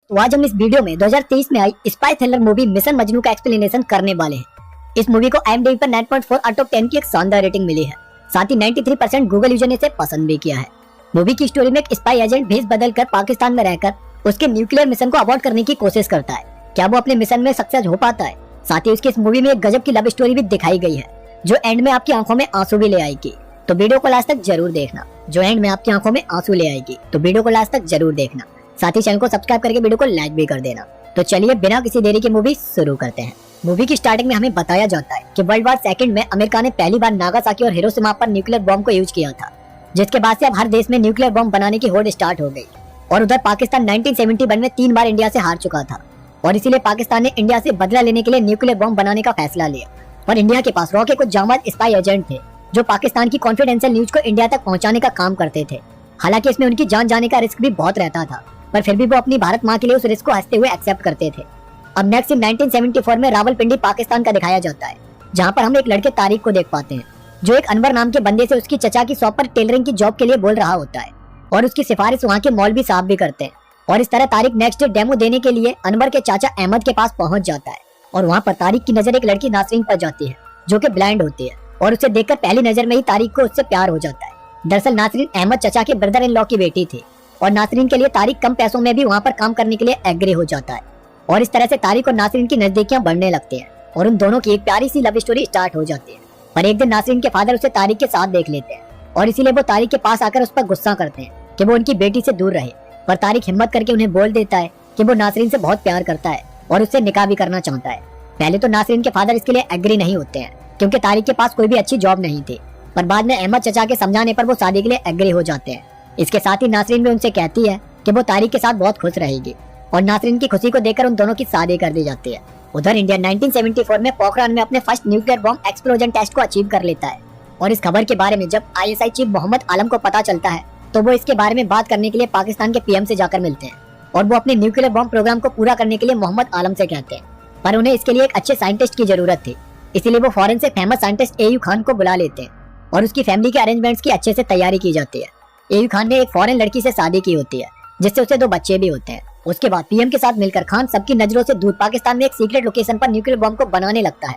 तो आज हम इस वीडियो में 2023 में I spy thriller movie mission Majnu का एक्सप्लेनेशन करने वाले हैं। इस मूवी को IMDb पर 9.4 आउट ऑफ 10 की एक शानदार रेटिंग मिली है। साथ ही 93% गूगल यूजर ने इसे पसंद भी किया है। मूवी की स्टोरी में एक स्पाई एजेंट भेष बदलकर पाकिस्तान में रहकर उसके न्यूक्लियर मिशन को अबॉर्ट करने की कोशिश करता है। क्या वो अपने मिशन में सक्सेस हो पाता है? साथ ही उसकी इस मूवी में एक गजब की लव स्टोरी भी दिखाई गई है जो एंड में आपकी आंखों में आंसू भी ले आएगी। तो वीडियो को लास्ट तक जरूर देखना। साथ ही चैनल को सब्सक्राइब करके वीडियो को लाइक भी कर देना। तो चलिए बिना किसी देरी के मूवी शुरू करते हैं। मूवी की स्टार्टिंग में हमें बताया जाता है कि वर्ल्ड वार सेकंड में अमेरिका ने पहली बार नागासाकी और हिरोशिमा पर न्यूक्लियर बॉम्ब को यूज किया था, जिसके बाद से अब हर देश में न्यूक्लियर बॉम्ब बनाने की होड़ स्टार्ट हो गई। और उधर पाकिस्तान 1971 में 3 बार इंडिया से हार चुका था और इसीलिए पाकिस्तान ने इंडिया से बदला लेने के लिए न्यूक्लियर बॉम्ब बनाने का फैसला लिया। और इंडिया के पास रॉ के कुछ जांबाज स्पाई एजेंट थे जो पाकिस्तान की कॉन्फिडेंशियल न्यूज को इंडिया तक पहुंचाने का काम करते थे। हालांकि इसमें उनकी जान जाने का रिस्क भी बहुत रहता था, पर फिर भी वो अपनी भारत माँ के लिए उस रिस्क को हंसते हुए एक्सेप्ट करते थे। अब नेक्स्ट इन 1974 में रावलपिंडी पाकिस्तान का दिखाया जाता है, जहाँ पर हम एक लड़के तारिक को देख पाते हैं जो एक अनवर नाम के बंदे से उसकी चचा की शॉप पर टेलरिंग की जॉब के लिए बोल रहा होता है और उसकी सिफारिश वहाँ के मौलवी साहब भी करते हैं। और इस तरह तारिक नेक्स्ट डे डेमो देने के लिए अनवर के चाचा अहमद के पास पहुंच जाता है और वहाँ पर तारिक की नजर एक लड़की नासरीन पर जाती है जो कि ब्लाइंड होती है और उसे देखकर पहली नजर में ही तारिक को उससे प्यार हो जाता है। दरअसल नासरीन अहमद चचा के ब्रदर इन लॉ की बेटी थी और नासरीन के लिए तारिक कम पैसों में भी वहाँ पर काम करने के लिए एग्री हो जाता है। और इस तरह से तारिक और नासरीन की नजदीकियां बढ़ने लगती हैं और उन दोनों की एक प्यारी सी लव स्टोरी स्टार्ट हो जाती है। पर एक दिन नासरीन के फादर उसे तारिक के साथ देख लेते हैं और इसीलिए वो तारिक के पास आकर उस पर गुस्सा करते हैं कि वो उनकी बेटी से दूर रहे। पर तारिक हिम्मत करके उन्हें बोल देता है कि वो नासरीन से बहुत प्यार करता है और उससे निकाह भी करना चाहता है। पहले तो नासरीन के फादर इसके लिए एग्री नहीं होते हैं क्योंकि तारिक के पास कोई भी अच्छी जॉब नहीं थी, पर बाद में अहमद चचा के समझाने पर वो शादी के लिए एग्री हो जाते हैं। इसके साथ ही नासरीन भी उनसे कहती है कि वो तारिक के साथ बहुत खुश रहेगी और नासरीन की खुशी को देखकर उन दोनों की शादी कर दी जाती है। उधर इंडिया 1974 में पोखरान में अपने first nuclear bomb explosion test को अचीव कर लेता है। और इस खबर के बारे में जब ISI चीफ मोहम्मद आलम को पता चलता है तो वो इसके बारे में बात करने के लिए पाकिस्तान के PM से जाकर मिलते हैं और वो अपने न्यूक्लियर बॉम्ब प्रोग्राम को पूरा करने के लिए मोहम्मद आलम से कहते हैं। पर उन्हें इसके लिए एक अच्छे साइंटिस्ट की जरूरत थी, इसीलिए वो फॉरेन से फेमस साइंटिस्ट AU खान को बुला लेते हैं और उसकी फैमिली के अरेंजमेंट्स की अच्छे से तैयारी की जाती है। AU खान ने एक फॉरेन लड़की से शादी की होती है जिससे उसे 2 बच्चे भी होते हैं। उसके बाद PM के साथ मिलकर खान सबकी नजरों से दूर पाकिस्तान में एक सीक्रेट लोकेशन पर न्यूक्लियर बॉम्ब को बनाने लगता है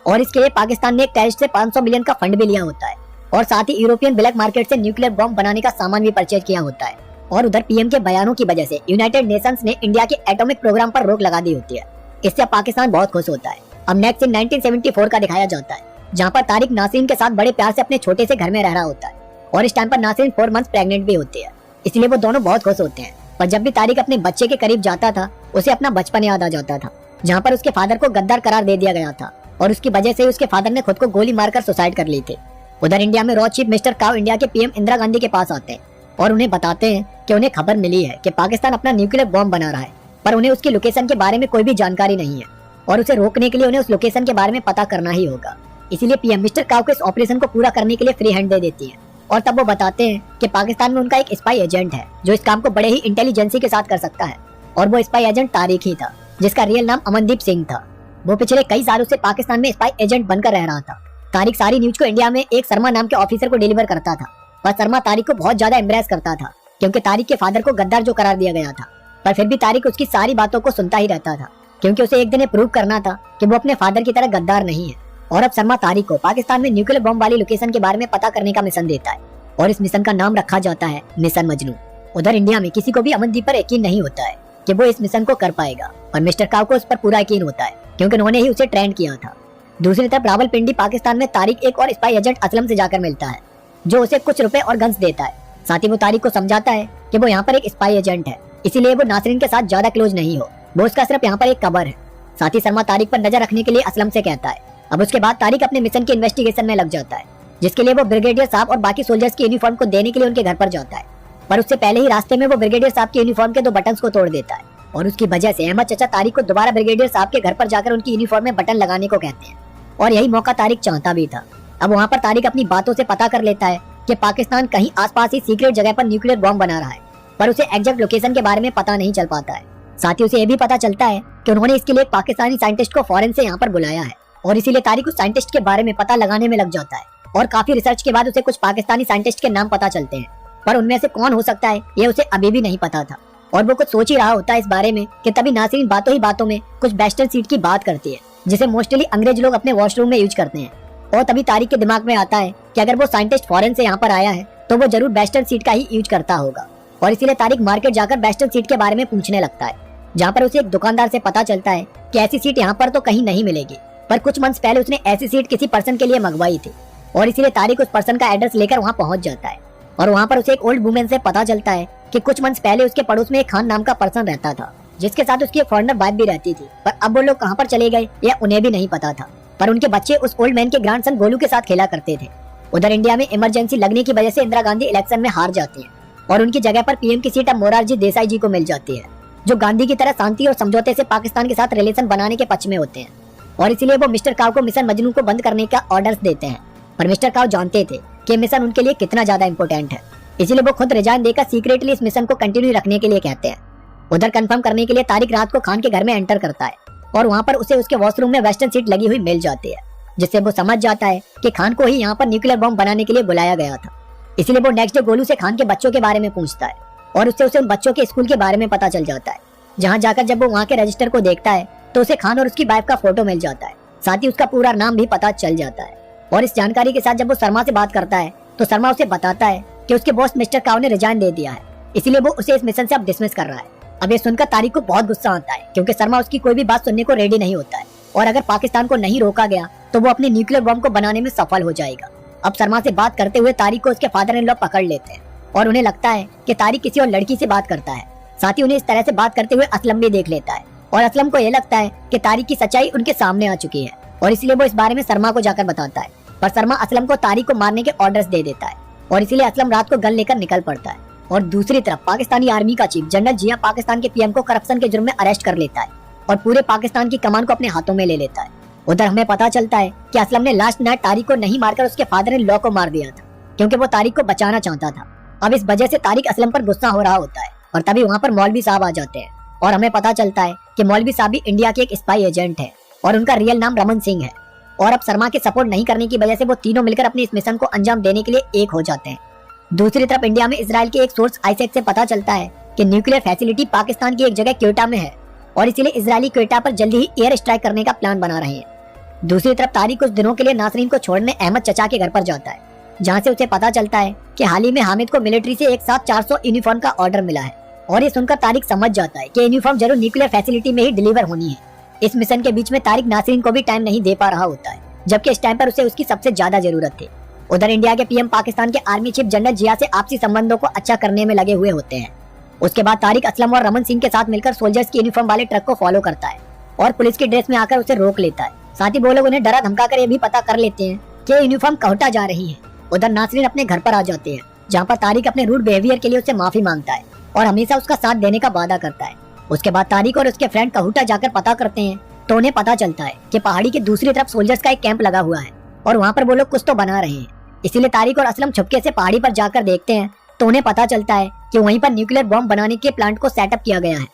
और इसके लिए पाकिस्तान ने एक टेररिस्ट से 500 मिलियन का फंड भी लिया होता है और साथ ही यूरोपियन ब्लैक मार्केट से न्यूक्लियर बॉम्ब बनाने का सामान भी परचेज किया होता है। और उधर PM के बयानों की वजह से यूनाइटेड नेशंस ने इंडिया के एटॉमिक प्रोग्राम पर रोक लगा दी होती है। इससे पाकिस्तान बहुत खुश होता है। अब नेक्स्ट इन 1974 का दिखाया जाता है, जहाँ पर तारिक नासरीन के साथ बड़े प्यार से अपने छोटे से घर में रह रहा होता है और इस टाइम पर नासरीन 4 मंथ्स प्रेग्नेंट भी होती है, इसलिए वो दोनों बहुत खुश होते हैं। पर जब भी तारिक अपने बच्चे के करीब जाता था उसे अपना बचपन याद आ जाता था, जहाँ पर उसके फादर को गद्दार करार दे दिया गया था और उसकी वजह से उसके फादर ने खुद को गोली मारकर सुसाइड कर ली थी। उधर इंडिया में रॉ चीफ मिस्टर काव इंडिया के PM इंदिरा गांधी के पास आते हैं और उन्हें बताते हैं कि उन्हें खबर मिली है कि पाकिस्तान अपना न्यूक्लियर बॉम्ब बना रहा है, पर उन्हें उसकी लोकेशन के बारे में कोई भी जानकारी नहीं है और उसे रोकने के लिए उन्हें उस लोकेशन के बारे में पता करना ही होगा। इसीलिए PM मिस्टर काव को इस ऑपरेशन को पूरा करने के लिए फ्री हैंड दे देती है और तब वो बताते हैं कि पाकिस्तान में उनका एक स्पाई एजेंट है जो इस काम को बड़े ही इंटेलिजेंसी के साथ कर सकता है और वो स्पाई एजेंट तारिक ही था, जिसका रियल नाम अमनदीप सिंह था। वो पिछले कई सालों से पाकिस्तान में स्पाई एजेंट बनकर रह रहा था। तारिक सारी न्यूज को इंडिया में एक शर्मा नाम के ऑफिसर को डिलीवर करता था, पर शर्मा तारिक को बहुत ज्यादा एम्ब्रेस करता था क्योंकि तारिक के फादर को गद्दार जो करार दिया गया था। पर फिर भी तारिक उसकी सारी बातों को सुनता ही रहता था क्योंकि उसे एक दिन प्रूव करना था कि वो अपने फादर की तरह गद्दार नहीं है। और अब शर्मा तारिक को पाकिस्तान में न्यूक्लियर बॉम्ब वाली लोकेशन के बारे में पता करने का मिशन देता है और इस मिशन का नाम रखा जाता है मिशन मजनू। उधर इंडिया में किसी को भी अमनदीप पर यकीन नहीं होता है कि वो इस मिशन को कर पाएगा, और मिस्टर काव को उस पर पूरा यकीन होता है क्योंकि उन्होंने ही उसे ट्रेंड किया था। दूसरी तरफ रावलपिंडी पाकिस्तान में तारिक एक और स्पाई एजेंट असलम से जाकर मिलता है जो उसे कुछ रुपए और गन्स देता है। साथ ही वो तारिक को समझाता है कि वो यहाँ पर एक स्पाई एजेंट है, इसीलिए वो नासरीन के साथ ज्यादा क्लोज नहीं हो, वो उसका सिर्फ यहाँ पर एक कबर है। साथ ही शर्मा तारिक पर नजर रखने के लिए असलम से कहता है। अब उसके बाद तारिक अपने मिशन के इन्वेस्टिगेशन में लग जाता है, जिसके लिए वो ब्रिगेडियर साहब और बाकी सोल्जर्स की यूनिफॉर्म को देने के लिए उनके घर पर जाता है। पर उससे पहले ही रास्ते में वो ब्रिगेडियर साहब की यूनिफॉर्म के 2 बटन्स को तोड़ देता है और उसकी वजह से अहमद चचा तारिक को दोबारा ब्रिगेडियर साहब के घर पर जाकर उनकी यूनिफॉर्म में बटन लगाने को कहते हैं और यही मौका तारिक चाहता भी था। अब वहाँ पर तारिक अपनी बातों से पता कर लेता है कि पाकिस्तान कहीं आसपास ही सीक्रेट जगह पर न्यूक्लियर बॉम्ब बना रहा है, पर उसे एग्जैक्ट लोकेशन के बारे में पता नहीं चल पाता है। साथ ही उसे ये भी पता चलता है कि उन्होंने इसके लिए एक पाकिस्तानी साइंटिस्ट को फॉरेन से यहाँ पर बुलाया है और इसीलिए तारिक उस साइंटिस्ट के बारे में पता लगाने में लग जाता है और काफी रिसर्च के बाद उसे कुछ पाकिस्तानी साइंटिस्ट के नाम पता चलते हैं, पर उनमें से कौन हो सकता है ये उसे अभी भी नहीं पता था। और वो कुछ सोच ही रहा होता है इस बारे में कि तभी नासरीन बातों ही बातों में कुछ बेस्टन सीट की बात करती है, जिसे मोस्टली अंग्रेज लोग अपने वॉशरूम में यूज करते हैं। और तभी तारिक के दिमाग में आता है कि अगर वो साइंटिस्ट फॉरेन से यहाँ पर आया है तो वो जरूर बेस्टन सीट का ही यूज करता होगा। और इसीलिए तारिक मार्केट जाकर बेस्टन सीट के बारे में पूछने लगता है, जहाँ पर उसे एक दुकानदार से पता चलता है कि ऐसी सीट यहाँ पर तो कहीं नहीं मिलेगी, पर कुछ मंथ्स पहले उसने ऐसी सीट किसी पर्सन के लिए मंगवाई थी। और इसीलिए तारिक उस पर्सन का एड्रेस लेकर वहाँ पहुंच जाता है। और वहाँ पर उसे एक ओल्ड वुमेन से पता चलता है कि कुछ मंथ्स पहले उसके पड़ोस में एक खान नाम का पर्सन रहता था, जिसके साथ उसकी एक फॉरेनर वाइफ भी रहती थी। पर अब वो लोग कहाँ पर चले गए यह उन्हें भी नहीं पता था। पर उनके बच्चे उस ओल्ड मैन के ग्रैंडसन गोलू के साथ खेला करते थे। उधर इंडिया में इमरजेंसी लगने की वजह से इंदिरा गांधी इलेक्शन में हार जाती हैं और उनकी जगह पर पीएम की सीट अब मोरारजी देसाई जी को मिल जाती है, जो गांधी की तरह शांति और समझौते से पाकिस्तान के साथ रिलेशन बनाने के पक्ष में होते हैं। और इसीलिए वो मिस्टर काव को मिशन मजनू को बंद करने का ऑर्डर्स देते हैं। पर मिस्टर काव जानते थे कि मिशन उनके लिए कितना ज्यादा इंपॉर्टेंट है, इसीलिए वो खुद रिजाइन देकर सीक्रेटली इस मिशन को कंटिन्यू रखने के लिए कहते हैं। उधर कंफर्म करने के लिए तारिक रात को खान के घर में एंटर करता है और वहाँ पर उसे उसके वॉशरूम में वेस्टर्न सीट लगी हुई मिल जाती है, जिससे वो समझ जाता है कि खान को ही यहाँ पर न्यूक्लियर बम बनाने के लिए बुलाया गया था। इसलिए वो नेक्स्ट डे गोलू से खान के बच्चों के बारे में पूछता है और उससे उन बच्चों के स्कूल के बारे में पता चल जाता है। जहाँ जाकर जब वो वहाँ के रजिस्टर को देखता है तो उसे खान और उसकी वाइफ का फोटो मिल जाता है, साथ ही उसका पूरा नाम भी पता चल जाता है। और इस जानकारी के साथ जब वो शर्मा से बात करता है तो शर्मा उसे बताता है कि उसके बॉस मिस्टर काव ने रिजाइन दे दिया है, इसीलिए वो उसे इस मिशन से अब डिसमिस कर रहा है। अब ये सुनकर तारिक को बहुत गुस्सा आता है, क्योंकि शर्मा उसकी कोई भी बात सुनने को रेडी नहीं होता है और अगर पाकिस्तान को नहीं रोका गया तो वो अपने न्यूक्लियर बम को बनाने में सफल हो जाएगा। अब शर्मा से बात करते हुए तारिक को उसके फादर इन लॉ पकड़ लेते हैं और उन्हें लगता है कि तारिक किसी और लड़की से बात करता है। साथ ही उन्हें इस तरह से बात करते हुए असलम भी देख लेता है और असलम को यह लगता है कि तारिक की सच्चाई उनके सामने आ चुकी है और इसलिए वो इस बारे में शर्मा को जाकर बताता है। पर शर्मा असलम को तारिक को मारने के ऑर्डर्स दे देता है और इसीलिए असलम रात को गन लेकर निकल पड़ता है। और दूसरी तरफ पाकिस्तानी आर्मी का चीफ जनरल जिया पाकिस्तान के पीएम को करप्शन के जुर्म में अरेस्ट कर लेता है और पूरे पाकिस्तान की कमान को अपने हाथों में ले लेता है। उधर हमें पता चलता है कि असलम ने लास्ट नाइट तारिक को नहीं मारकर उसके फादर इन लॉ को मार दिया था, क्योंकि वो तारिक को बचाना चाहता था। अब इस वजह से तारिक असलम पर गुस्सा हो रहा होता है और तभी वहाँ पर मौलवी साहब आ जाते हैं और हमें पता चलता है कि मौलवी साहब भी इंडिया के एक स्पाई एजेंट है और उनका रियल नाम रमन सिंह है। और अब शर्मा के सपोर्ट नहीं करने की वजह से वो तीनों मिलकर अपने इस मिशन को अंजाम देने के लिए एक हो जाते हैं। दूसरी तरफ इंडिया में इजराइल के एक सोर्स आईसेक से पता चलता है कि न्यूक्लियर फैसिलिटी पाकिस्तान की एक जगह क्वेटा में है और इसीलिए इजरायली क्वेटा पर जल्दी ही एयर स्ट्राइक करने का प्लान बना रहे हैं। दूसरी तरफ तारिक कुछ दिनों के लिए नासरीन को छोड़ने अहमद चचा के घर पर जाता है, जहाँ से उसे पता चलता है कि हाल ही में हामिद को मिलिट्री से एक साथ 400 यूनिफॉर्म का ऑर्डर मिला है। और ये सुनकर तारिक समझ जाता है कि यूनिफॉर्म जरूर न्यूक्लियर फैसिलिटी में ही डिलीवर होनी है। इस मिशन के बीच में तारिक नासरीन को भी टाइम नहीं दे पा रहा होता है, जबकि इस टाइम पर उसे उसकी सबसे ज्यादा जरूरत थी। उधर इंडिया के पीएम पाकिस्तान के आर्मी चीफ जनरल जिया से आपसी संबंधों को अच्छा करने में लगे हुए होते हैं। उसके बाद तारिक असलम और रमन सिंह के साथ मिलकर सोल्जर्स की यूनिफॉर्म वाले ट्रक को फॉलो करता है और पुलिस की ड्रेस में आकर उसे रोक लेता है। साथ ही वो लोग उन्हें डरा धमकाकर ये भी पता कर लेते हैं कि यूनिफॉर्म कोटा जा रही है। उधर नासरीन अपने घर पर आ जाते हैं, जहाँ पर तारिक अपने रूड बिहेवियर के लिए उससे माफी मांगता है और हमेशा उसका साथ देने का वादा करता है। उसके बाद तारिक और उसके फ्रेंड कहूटा जाकर पता करते हैं तो उन्हें पता चलता है कि पहाड़ी की दूसरी तरफ सोल्जर्स का एक कैंप लगा हुआ है और वहाँ पर वो लोग कुछ तो बना रहे हैं। इसीलिए तारिक और असलम छुपके से पहाड़ी पर जाकर देखते हैं तो उन्हें पता चलता है कि वहीं पर न्यूक्लियर बॉम्ब बनाने के प्लांट को सेटअप किया गया है।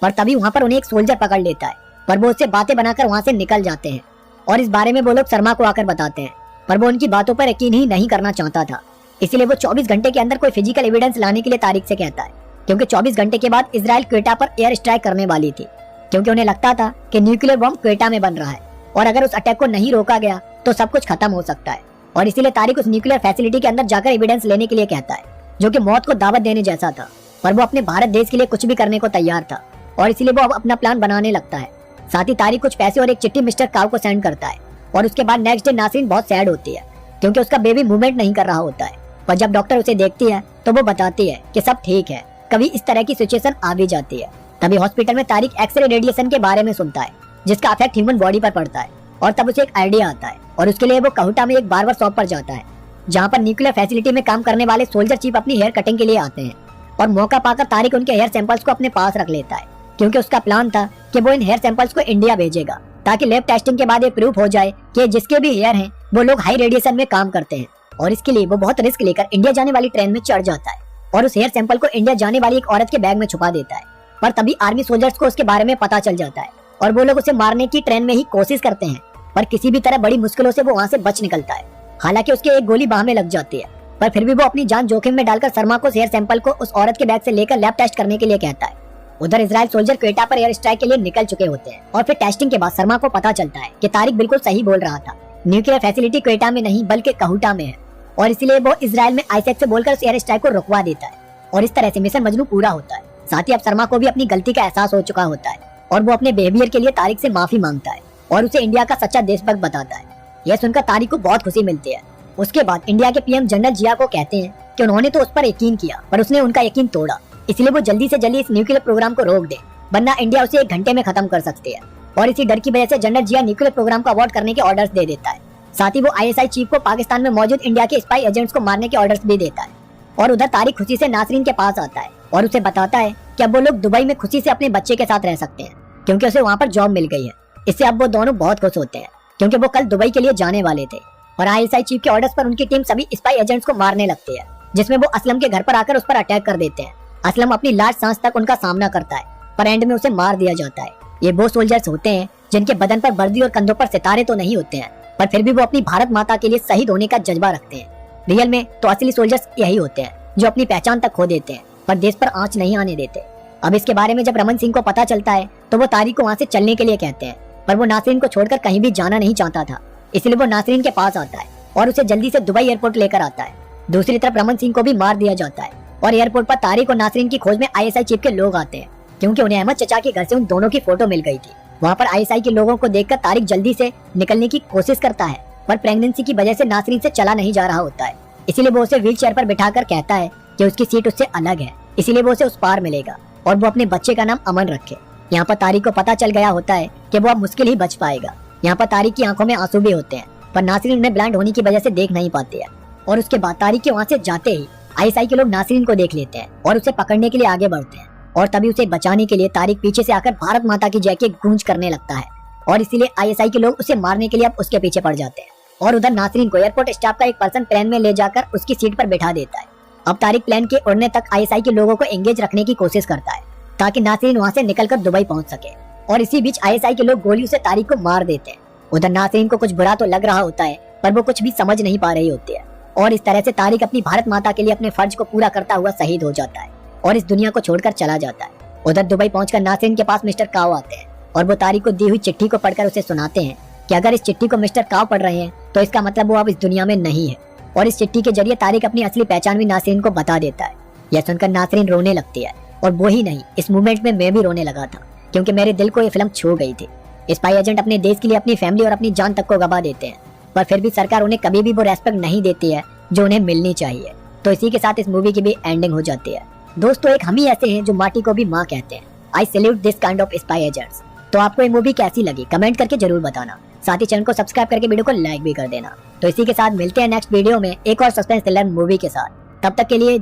पर तभी वहाँ पर उन्हें एक सोल्जर पकड़ लेता है, पर वो उससे बातें बनाकर वहाँ से निकल जाते हैं और इस बारे में वो लोग शर्मा को आकर बताते हैं, पर वो उनकी बातों पर यकीन ही नहीं करना चाहता था। इसलिए वो 24 घंटे के अंदर कोई फिजिकल एविडेंस लाने के लिए तारिक से कहता है, क्योंकि 24 घंटे के बाद इजराइल क्वेटा पर एयर स्ट्राइक करने वाली थी, क्योंकि उन्हें लगता था कि न्यूक्लियर बॉम्ब क्वेटा में बन रहा है और अगर उस अटैक को नहीं रोका गया तो सब कुछ खत्म हो सकता है। और इसीलिए तारिक उस न्यूक्लियर फैसिलिटी के अंदर जाकर एविडेंस लेने के लिए कहता है, जो कि मौत को दावत देने जैसा था। पर वो अपने भारत देश के लिए कुछ भी करने को तैयार था और इसीलिए वो अब अपना प्लान बनाने लगता है। साथ ही तारिक कुछ पैसे और एक चिट्ठी मिस्टर काव को सेंड करता है और उसके बाद नेक्स्ट डे नासरीन बहुत सैड होती है, क्योंकि उसका बेबी मूवमेंट नहीं कर रहा होता है। पर जब डॉक्टर उसे देखती है तो वो बताती है कि सब ठीक है, कभी इस तरह की सिचुएशन आ भी जाती है। तभी हॉस्पिटल में तारिक एक्सरे रेडिएशन के बारे में सुनता है, जिसका इफेक्ट ह्यूमन बॉडी पर पड़ता है और तब उसे एक आइडिया आता है और उसके लिए वो कहूटा में एक बार्बर शॉप पर जाता है, जहाँ पर न्यूक्लियर फैसिलिटी में काम करने वाले सोल्जर चीफ अपनी हेयर कटिंग के लिए आते हैं। और मौका पाकर तारिक उनके हेयर सैंपल्स को अपने पास रख लेता है, क्योंकि उसका प्लान था कि वो इन हेयर सैंपल्स को इंडिया भेजेगा, ताकि लैब टेस्टिंग के बाद ये प्रूफ हो जाए कि जिसके भी हेयर हैं वो लोग हाई रेडिएशन में काम करते हैं। और इसके लिए वो बहुत रिस्क लेकर इंडिया जाने वाली ट्रेन में चढ़ जाता है और उस हेयर सैंपल को इंडिया जाने वाली एक औरत के बैग में छुपा देता है। पर तभी आर्मी सोल्जर्स को उसके बारे में पता चल जाता है और वो लोग उसे मारने की ट्रेन में ही कोशिश करते हैं, पर किसी भी तरह बड़ी मुश्किलों से वो वहाँ से बच निकलता है। हालांकि उसके एक गोली बाह में लग जाती है, पर फिर भी वो अपनी जान जोखिम में डालकर शर्मा को हेयर सैंपल को उस औरत के बैग से लेकर लैब टेस्ट करने के लिए कहता है। उधर इजराइल सोल्जर क्वेटा पर एयर स्ट्राइक के लिए निकल चुके होते हैं और फिर टेस्टिंग के बाद शर्मा को पता चलता है कि तारिक बिल्कुल सही बोल रहा था। न्यूक्लियर फैसिलिटी क्वेटा में नहीं बल्कि कहूटा में है और इसीलिए वो इजराइल में आईसैक से बोलकर उस एयर स्ट्राइक को रुकवा देता है और इस तरह से मिशन मजनू पूरा होता है। साथ ही अब शर्मा को भी अपनी गलती का एहसास हो चुका होता है और वो अपने बिहेवियर के लिए तारिक से माफी मांगता है और उसे इंडिया का सच्चा देशभक्त बताता है। यह सुनकर तारिक को बहुत खुशी मिलती है। उसके बाद इंडिया के पीएम जनरल जिया को कहते हैं कि उन्होंने तो उस पर यकीन किया पर उसने उनका यकीन तोड़ा, इसलिए वो जल्दी से जल्दी इस न्यूक्लियर प्रोग्राम को रोक दे वरना इंडिया उसे 1 घंटे में खत्म कर सकती है। और इसी डर की वजह से जनरल जिया न्यूक्लियर प्रोग्राम को अवॉर्ड करने के ऑर्डर्स दे देता है। साथ ही वो आईएसआई चीफ को पाकिस्तान में मौजूद इंडिया के स्पाई एजेंट्स को मारने के ऑर्डर्स भी देता है। और उधर तारिक खुशी से नासरीन के पास आता है और उसे बताता है कि अब वो लोग दुबई में खुशी से अपने बच्चे के साथ रह सकते हैं क्योंकि उसे वहाँ पर जॉब मिल गई है। इससे अब वो दोनों बहुत खुश होते हैं क्योंकि वो कल दुबई के लिए जाने वाले थे और आईएसआई चीफ के ऑर्डर्स पर उनकी टीम सभी स्पाई एजेंट्स को मारने लगती है, जिसमें वो असलम के घर पर आकर उस पर अटैक कर देते हैं। असलम अपनी लास्ट सांस तक उनका सामना करता है पर एंड में उसे मार दिया जाता है। ये वो सोल्जर्स होते हैं जिनके बदन पर वर्दी और कंधों पर सितारे तो नहीं होते हैं पर फिर भी वो अपनी भारत माता के लिए शहीद होने का जज्बा रखते हैं। रियल में तो असली सोल्जर्स यही होते हैं जो अपनी पहचान तक खो देते हैं पर देश पर आंच नहीं आने देते। अब इसके बारे में जब रमन सिंह को पता चलता है तो वो तारिक को वहाँ से चलने के लिए कहते हैं पर वो नासरीन को छोड़कर कहीं भी जाना नहीं चाहता था, इसलिए वो नासरीन के पास आता है और उसे जल्दी से दुबई एयरपोर्ट लेकर आता है। दूसरी तरफ रमन सिंह को भी मार दिया जाता है और एयरपोर्ट पर तारिक और नासरीन की खोज में आईएसआई चीफ के लोग आते हैं क्योंकि उन्हें अहमद चचा के घर से उन दोनों की फोटो मिल गई थी। वहाँ पर आईएसआई के लोगों को देखकर तारिक जल्दी से निकलने की कोशिश करता है पर प्रेगनेंसी की वजह से नासरीन से चला नहीं जा रहा होता है, इसीलिए वो उसे व्हील चेयर पर बिठाकर कहता है कि उसकी सीट उससे अलग है, इसीलिए वो उसे उस पार मिलेगा और वो अपने बच्चे का नाम अमन रखे। यहाँ पर तारिक को पता चल गया होता है कि वो अब मुश्किल ही बच पाएगा। यहाँ पर तारिक की आंखों में आंसू भी होते हैं पर नासरीन उन्हें ब्लाइंड होने की वजह से देख नहीं पाती है। और उसके बाद तारिक के वहाँ से जाते ही आईएसआई के लोग नासरीन को देख लेते हैं और उसे पकड़ने के लिए आगे बढ़ते हैं और तभी उसे बचाने के लिए तारिक पीछे से आकर भारत माता की जय की गूंज करने लगता है और इसीलिए आईएसआई के लोग उसे मारने के लिए अब उसके पीछे पड़ जाते हैं। और उधर नासरीन को एयरपोर्ट स्टाफ का एक पर्सन प्लेन में ले जाकर उसकी सीट पर बैठा देता है। अब तारिक प्लेन के उड़ने तक आईएसआई के लोगों को एंगेज रखने की कोशिश करता है ताकि नासरीन वहाँ से निकलकर दुबई पहुंच सके और इसी बीच आईएसआई के लोग गोलियों से तारिक को मार देते हैं। उधर नासरीन को कुछ बुरा तो लग रहा होता है पर वो कुछ भी समझ नहीं पा रही होती है और इस तरह से तारिक अपनी भारत माता के लिए अपने फर्ज को पूरा करता हुआ शहीद हो जाता है और इस दुनिया को छोड़कर चला जाता है। उधर दुबई पहुंचकर नासरीन के पास मिस्टर काव आते हैं और वो तारिक को दी हुई चिट्ठी को पढ़कर उसे सुनाते हैं कि अगर इस चिट्ठी को मिस्टर काव पढ़ रहे हैं तो इसका मतलब वो अब इस दुनिया में नहीं है। और इस चिट्ठी के जरिए तारिक अपनी असली पहचान भी नासरीन को बता देता है। यह सुनकर नासरीन रोने लगती है और वो ही नहीं, इस मूवमेंट में मैं भी रोने लगा था क्योंकि मेरे दिल को ये फिल्म छू गई थी। स्पाई एजेंट अपने देश के लिए अपनी फैमिली और अपनी जान तक को गवा देते हैं पर फिर भी सरकार उन्हें कभी भी वो रेस्पेक्ट नहीं देती है जो उन्हें मिलनी चाहिए। तो इसी के साथ इस मूवी की भी एंडिंग हो जाती है। दोस्तों, एक हम ही ऐसे हैं जो माटी को भी माँ कहते हैं। आई salute this kind of spy agents. तो आपको ये मूवी कैसी लगी कमेंट करके जरूर बताना। साथ ही चैनल को सब्सक्राइब करके वीडियो को लाइक भी कर देना। तो इसी के साथ मिलते हैं नेक्स्ट वीडियो में एक और सस्पेंस थ्रिलर मूवी के साथ। तब तक के लिए